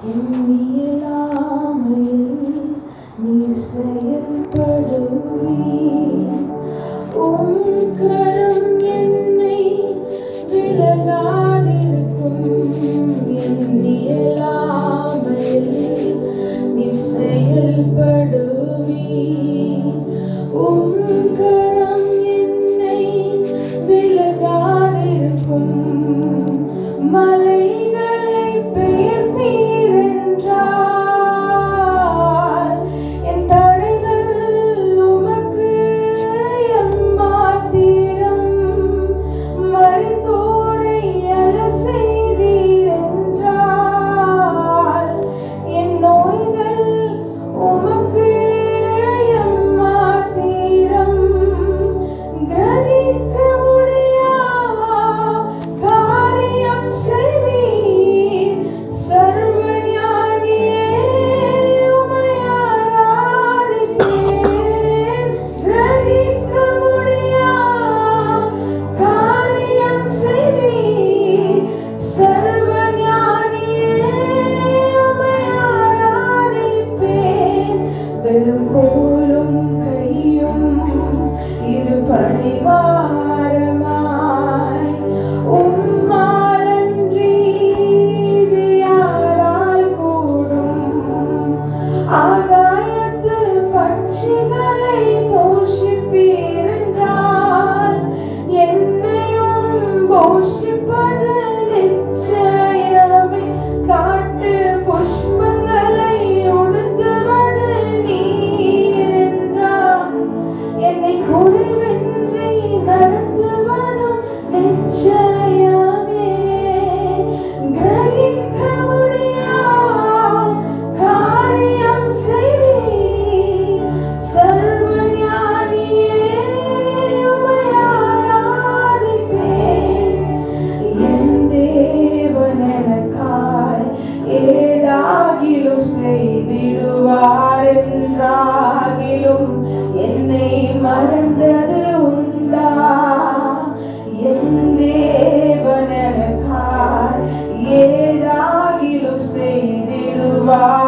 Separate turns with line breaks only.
எண்ணியலாமையில் நீர் செயல்படுவீர். உம் கரம் என்னை விலகாதிருக்கும். எண்ணியலாமையில் நீர் செயல்படுவீர். உம் கரம் என்னை விலகாதிருக்கும். மலைகளை பெயர்ப்பீர் என்றால் என் தடைகள் உமக்கு எம்மாத்திரம். மரித்தோரை எழச் செய்தீர் என்றால் என் நோய்கள் உமக்கு எம்மாத்திரம். கிரகிக்க முடியா காரியம் செய்வீர். சர்வஞானியே உம்மை ஆராதிப்பேன். கிரகிக்க முடியா காரியம் செய்வீர். சர்வஞானியே உம்மை ஆராதிப்பேன். வெறும் கோலும் கையும் இரு பரிவாரமாய் உம்மாலன்றி இது யாரால் கூடும்? ஆகாயத்து பட்சிகளை போஷிப்பீர் என்றால் என்னையும் போஷிப்பது நிச்சயமே. காட்டு புஷ்பங்களை உடுத்துவது நீர் என்றால் என்னை குறைவின்றி நடத்துவதும் நிச்சயமே. கிரகிக்க முடியா காரியம் செய்வீர். சர்வஞானியே உம்மை ஆராதிப்பேன். என் தேவன் எனக்காய் ஏதாகிலும் செய்திடுவார் என்றாகிலும் என்னை மறந்தது உண்டா? என் தேவன் எனக்காய் ஏதாகிலும் செய்திடுவார்